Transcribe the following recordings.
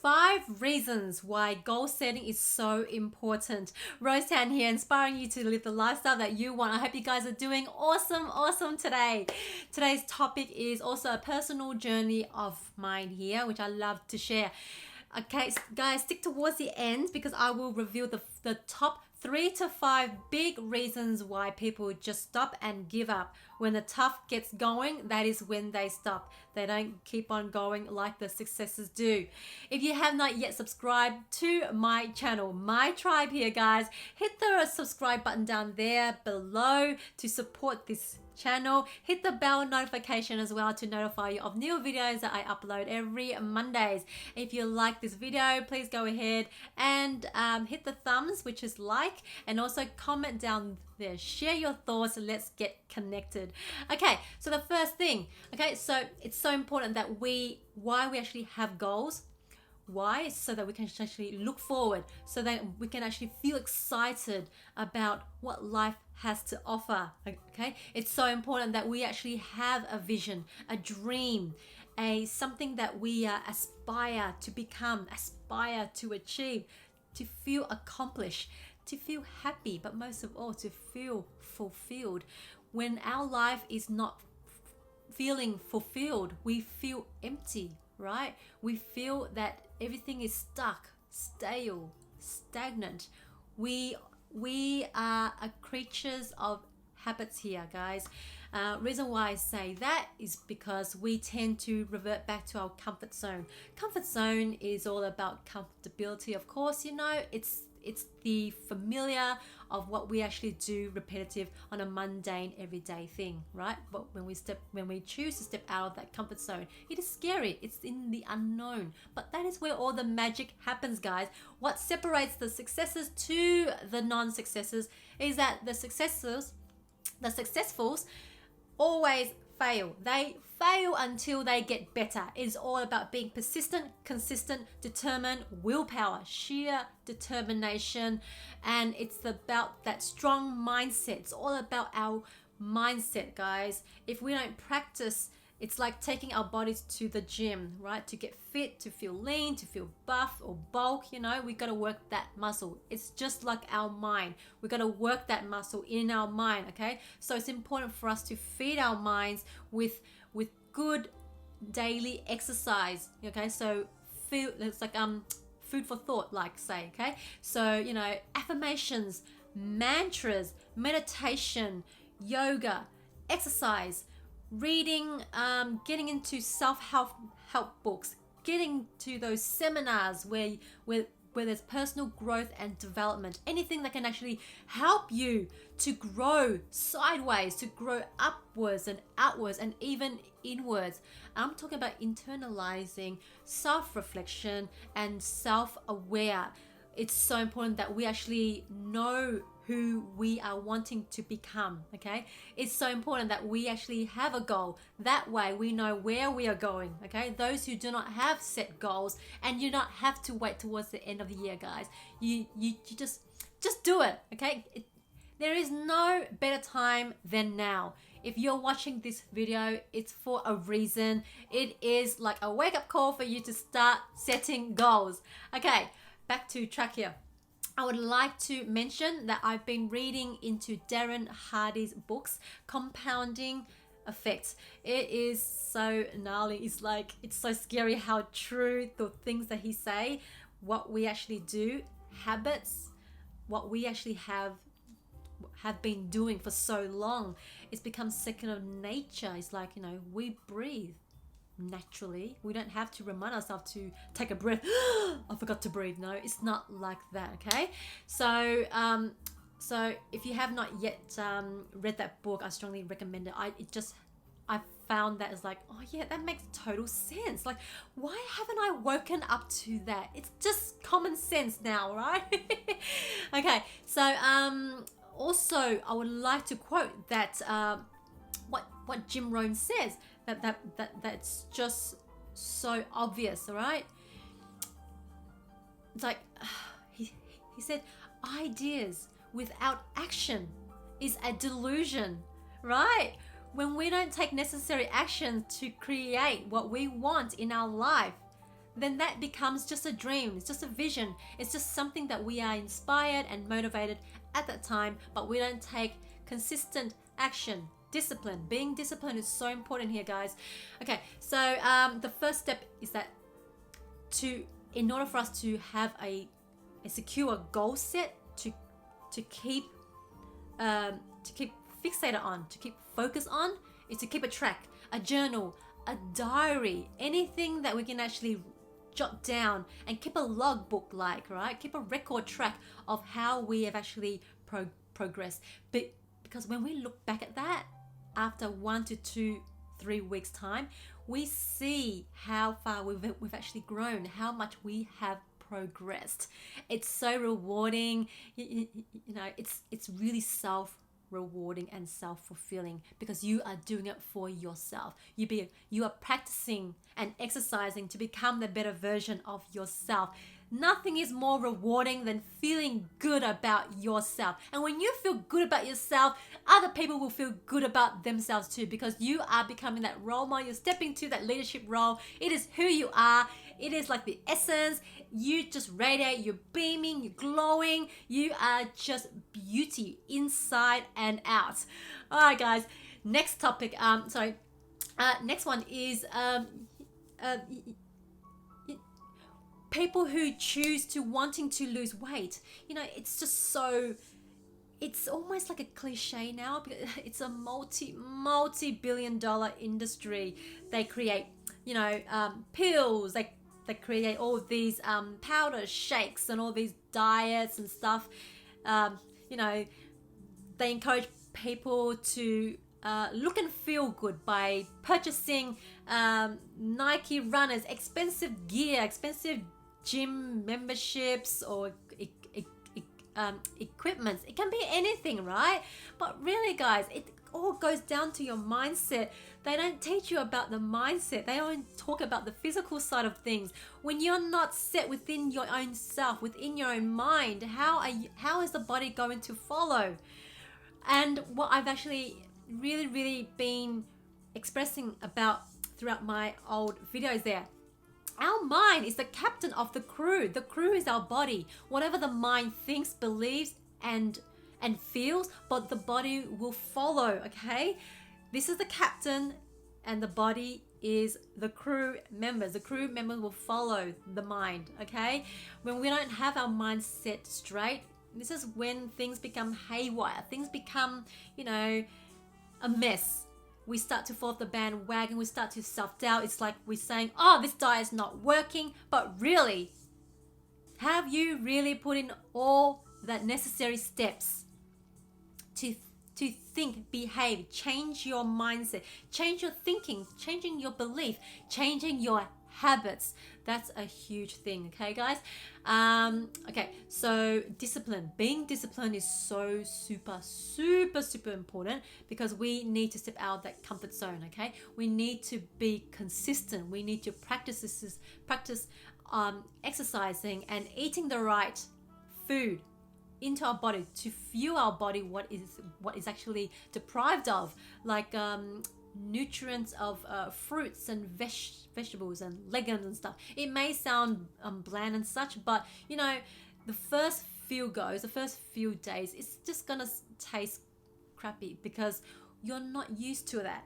5 reasons why goal setting is so important. Rose Tan here, inspiring you to live the lifestyle that you want. I hope you guys are doing awesome today. Today's topic is also a personal journey of mine here, which I love to share. Okay, guys, stick towards the end because I will reveal the top 3 to 5 big reasons why people just stop and give up. When the tough gets going, that is when they stop. They don't keep on going like the successes do. If you have not yet subscribed to my channel, my tribe here, guys, hit the subscribe button down there below to support this channel. Hit the bell notification as well to notify you of new videos that I upload every Mondays. If you like this video, please go ahead and hit the thumbs, which is like, and also comment down there. Share your thoughts and let's get connected. Okay, so the first thing, okay, so it's so important that why we actually have goals. Why? So that we can actually look forward, so that we can actually feel excited about what life has to offer. Okay, it's so important that we actually have a vision, a dream, something that we aspire to become, aspire to achieve, to feel accomplished, to feel happy, but most of all to feel fulfilled. When our life is not feeling fulfilled, we feel empty, right? We feel that everything is stuck, stale, stagnant. We are creatures of habits here, guys. Reason why I say that is because we tend to revert back to our comfort zone. Comfort zone is all about comfortability, of course. You know, it's the familiar of what we actually do repetitive on a mundane everyday thing, right? But when we choose to step out of that comfort zone, it is scary. It's in the unknown. But that is where all the magic happens, guys. What separates the successes to the non-successes is that the successfuls always fail. They fail until they get better. It's all about being persistent, consistent, determined, willpower, sheer determination, and it's about that strong mindset. It's all about our mindset, guys. If we don't practice, it's like taking our bodies to the gym, right? To get fit, to feel lean, to feel buff or bulk, you know, we got to work that muscle. It's just like our mind. We got to work that muscle in our mind, okay? So it's important for us to feed our minds with good daily exercise, okay? So it's like food for thought, like say, okay? So, you know, affirmations, mantras, meditation, yoga, exercise, reading, getting into self-help books, getting to those seminars where there's personal growth and development, anything that can actually help you to grow sideways, to grow upwards and outwards and even inwards. I'm talking about internalizing self-reflection and self-aware. It's so important that we actually know who we are wanting to become, okay? It's so important that we actually have a goal. That way we know where we are going, okay? Those who do not have set goals, and you don't have to wait towards the end of the year, guys. You just do it, okay? There is no better time than now. If you're watching this video, it's for a reason. It is like a wake-up call for you to start setting goals. Okay, back to track here. I would like to mention that I've been reading into Darren Hardy's books, Compounding Effects. It is so gnarly. It's so scary how true the things that he say, what we actually do, habits, what we actually have been doing for so long. It's become second nature. It's like, you know, we breathe naturally. We don't have to remind ourselves to take a breath. I forgot to breathe. No, it's not like that, okay? So if you have not yet read that book, I strongly recommend it. I found that as like, oh yeah, that makes total sense. Like, why haven't I woken up to that? It's just common sense now, right? Okay, so also I would like to quote that what Jim Rohn says, that's just so obvious, all right? It's like he said, ideas without action is a delusion, right? When we don't take necessary action to create what we want in our life, then that becomes just a dream. It's just a vision. It's just something that we are inspired and motivated at that time, but we don't take consistent action. Discipline. Being disciplined is so important here, guys. Okay, so the first step is that in order for us to have a secure goal set to keep fixated on, to keep focused on, is to keep a track, a journal, a diary, anything that we can actually jot down and keep a logbook, like, right? Keep a record track of how we have actually progressed. But because when we look back at that after 1 to 2, 3 weeks time, we see how far we've actually grown, how much we have progressed. It's so rewarding. You know, it's really self-rewarding and self-fulfilling because you are doing it for yourself. You are practicing and exercising to become the better version of yourself. Nothing is more rewarding than feeling good about yourself. And when you feel good about yourself, other people will feel good about themselves too, because you are becoming that role model. You're stepping into that leadership role. It is who you are. It is like the essence. You just radiate. You're beaming. You're glowing. You are just beauty inside and out. All right, guys. Next topic. Next one is people who choose to wanting to lose weight. You know, it's just so, it's almost like a cliche now because it's a multi-billion-dollar industry. They create, you know, pills. They create all these powder shakes and all these diets and stuff. You know, they encourage people to look and feel good by purchasing Nike runners, expensive gear, expensive gym memberships, or equipment. It can be anything, right? But really, guys, it all goes down to your mindset. They don't teach you about the mindset. They only talk about the physical side of things. When you're not set within your own self, within your own mind, how is the body going to follow? And what I've actually really been expressing about throughout my old videos there, our mind is the captain of the crew. The crew is our body. Whatever the mind thinks, believes, and feels, but the body will follow, okay? This is the captain and the body is the crew members. The crew members will follow the mind, okay? When we don't have our mind set straight, this is when things become haywire. Things become, you know, a mess. We start to fall off the bandwagon. We start to self-doubt. It's like we're saying, oh, this diet is not working. But really, have you really put in all that necessary steps to think, behave, change your mindset, change your thinking, changing your belief, changing your habits? That's a huge thing, okay, guys? Okay, so discipline. Being disciplined is so super important because we need to step out of that comfort zone, okay? We need to be consistent. We need to practice exercising and eating the right food into our body to fuel our body what is actually deprived of, like nutrients of fruits and vegetables and legumes and stuff. It may sound bland and such, but you know, the first few days, it's just gonna taste crappy because you're not used to that.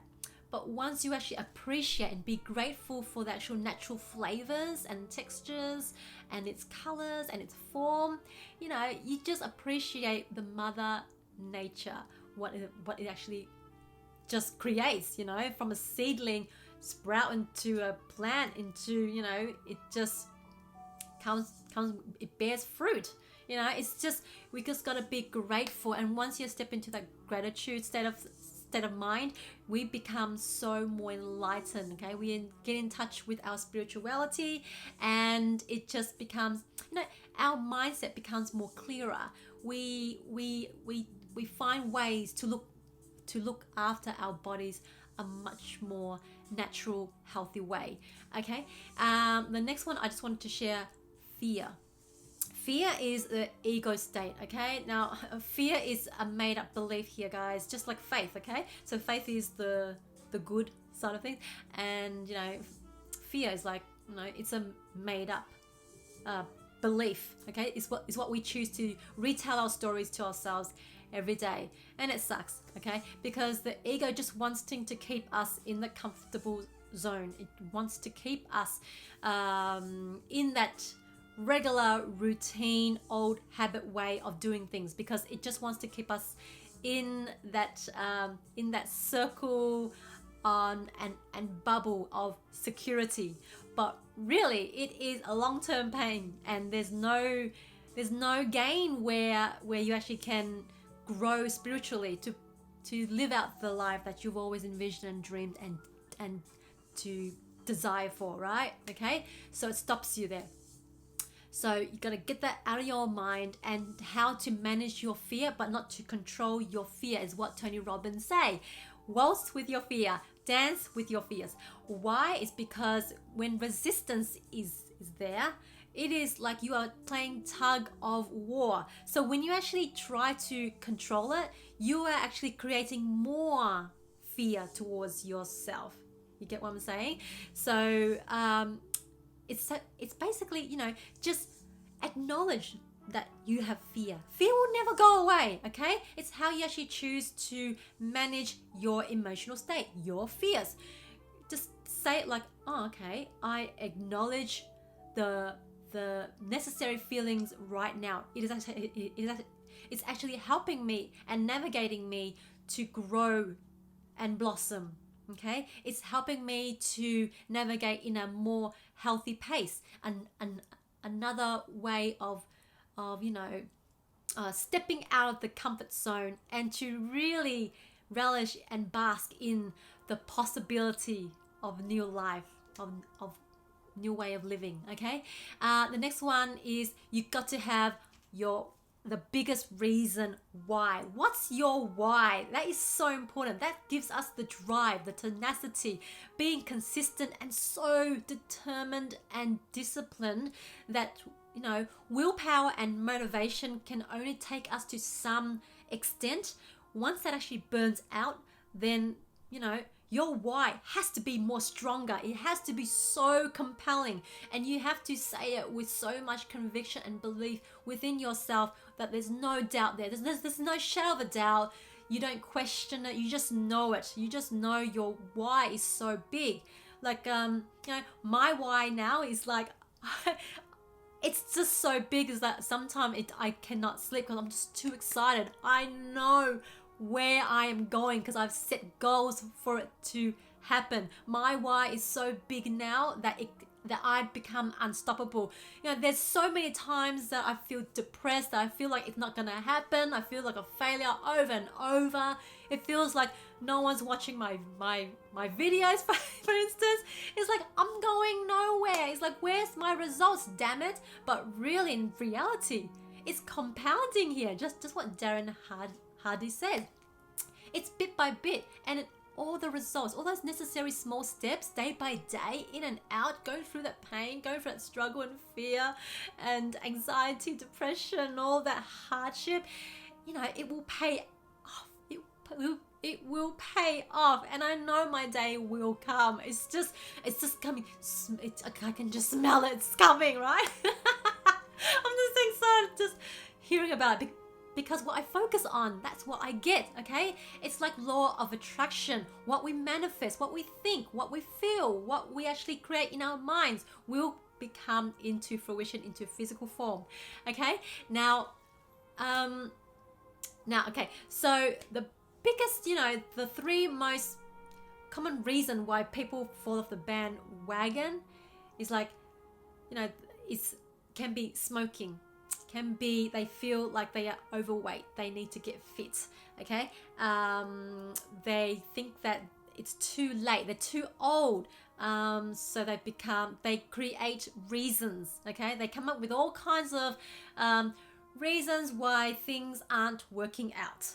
But once you actually appreciate and be grateful for the actual natural flavors and textures and its colors and its form, you know, you just appreciate the mother nature, what it actually just creates, you know, from a seedling sprout into a plant, into, you know, it just it bears fruit. You know, it's just, we just gotta be grateful. And once you step into that gratitude state of mind, we become so more enlightened, okay? We get in touch with our spirituality, and it just becomes, you know, our mindset becomes more clearer. We find ways to look after our bodies a much more natural, healthy way, okay? The next one I just wanted to share, fear. Fear is the ego state, okay? Now, fear is a made-up belief here, guys, just like faith, okay? So faith is the good side of things, and, you know, fear is like it's a made up belief. Okay, it's what we choose to retell our stories to ourselves every day, and it sucks. Okay, because the ego just wants to keep us in the comfortable zone. It wants to keep us in that regular routine old habit way of doing things, because it just wants to keep us in that circle and bubble of security. But really it is a long-term pain, and there's no gain where you actually can grow spiritually to live out the life that you've always envisioned and dreamed and to desire for, right? Okay, so it stops you there. So you got to get that out of your mind, and how to manage your fear but not to control your fear is what Tony Robbins say. Waltz with your fear, dance with your fears. Why? It's because when resistance is there, it is like you are playing tug of war. So when you actually try to control it, you are actually creating more fear towards yourself. You get what I'm saying? So it's basically, just acknowledge that you have fear. Fear will never go away, okay? It's how you actually choose to manage your emotional state, your fears. Just say it like, oh, okay, I acknowledge the necessary feelings right now. It's actually helping me and navigating me to grow and blossom. Okay, it's helping me to navigate in a more healthy pace, and another way of stepping out of the comfort zone and to really relish and bask in the possibility of new life, of new way of living. Okay, the next one is you got to have the biggest reason why. What's your why? That is so important. That gives us the drive, the tenacity, being consistent and so determined and disciplined that willpower and motivation can only take us to some extent. Once that actually burns out, then your why has to be more stronger. It has to be so compelling, and you have to say it with so much conviction and belief within yourself that there's no doubt there. There's no shadow of a doubt. You don't question it. You just know it. You just know your why is so big. Like my why now is like it's just so big is that sometimes I cannot sleep because I'm just too excited. I know where I am going because I've set goals for it to happen. My why is so big now that I've become unstoppable. There's so many times that I feel depressed, that I feel like it's not gonna happen. I feel like a failure over and over. It feels like no one's watching my videos, for instance. It's like I'm going nowhere. It's like, where's my results, damn it? But really, in reality, it's compounding here. Just what Darren Hardy said. It's bit by bit, and all the results, all those necessary small steps, day by day, in and out, going through that pain, going through that struggle and fear and anxiety, depression, all that hardship, it will pay off. It will pay off, and I know my day will come. It's just coming. I can just smell it. It's coming, right? I'm just excited just hearing about it. Because what I focus on, that's what I get, okay? It's like law of attraction. What we manifest, what we think, what we feel, what we actually create in our minds will become into fruition, into physical form, okay? Now, okay, so the biggest, the three most common reason why people fall off the bandwagon is like, can be smoking. Can be they feel like they are overweight, they need to get fit, okay? They think that it's too late, they're too old, so they create reasons, okay? They come up with all kinds of reasons why things aren't working out,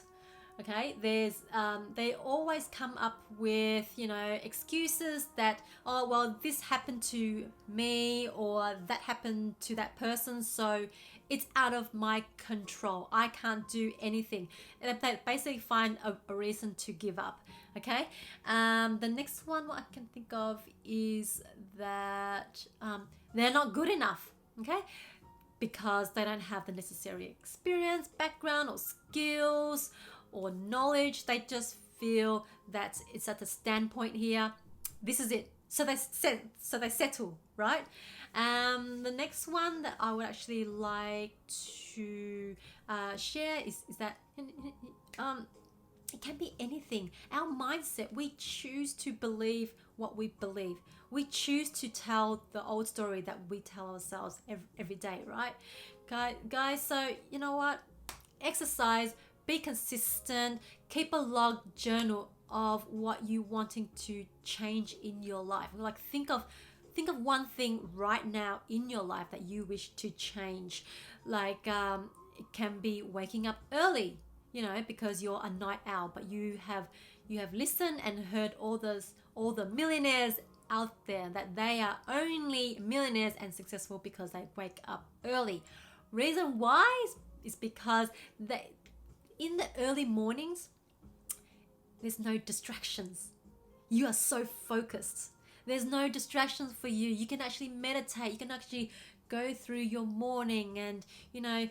okay? They always come up with excuses that, oh well, this happened to me or that happened to that person, so it's out of my control. I can't do anything. And they basically find a reason to give up. Okay. The next one, what I can think of is that they're not good enough. Okay. Because they don't have the necessary experience, background, or skills, or knowledge. They just feel that it's at the standpoint here. This is it. So they settle, right? The next one that I would actually like to share is that it can be anything. Our mindset, we choose to believe what we believe. We choose to tell the old story that we tell ourselves every day, right? Guys, so you know what? Exercise, be consistent, keep a log journal of what you wanting to change in your life. Like think of one thing right now in your life that you wish to change. Like it can be waking up early, you know, because you're a night owl, but you have listened and heard all the millionaires out there that they are only millionaires and successful because they wake up early. Reason why is because in the early mornings there's no distractions. You are so focused. There's no distractions for you. You can actually meditate. You can actually go through your morning and, you know,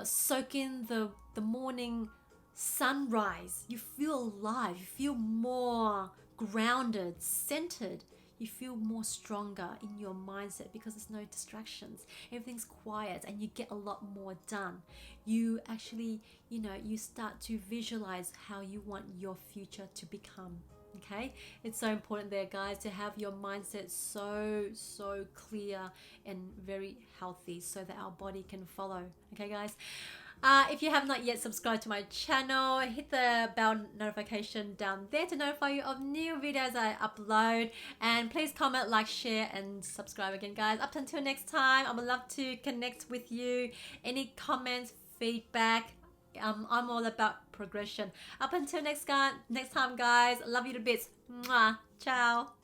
soak in the morning sunrise. You feel alive. You feel more grounded, centered. You feel more stronger in your mindset because there's no distractions. Everything's quiet and you get a lot more done. You actually, you know, you start to visualize how you want your future to become. Okay, it's so important there, guys, to have your mindset so clear and very healthy so that our body can follow. Okay, guys. If you have not yet subscribed to my channel, hit the bell notification down there to notify you of new videos I upload. And please comment, like, share, and subscribe again, guys. Up until next time, I would love to connect with you. Any comments, feedback, I'm all about progression. Up until next time, guys. Love you to bits. Mwah. Ciao.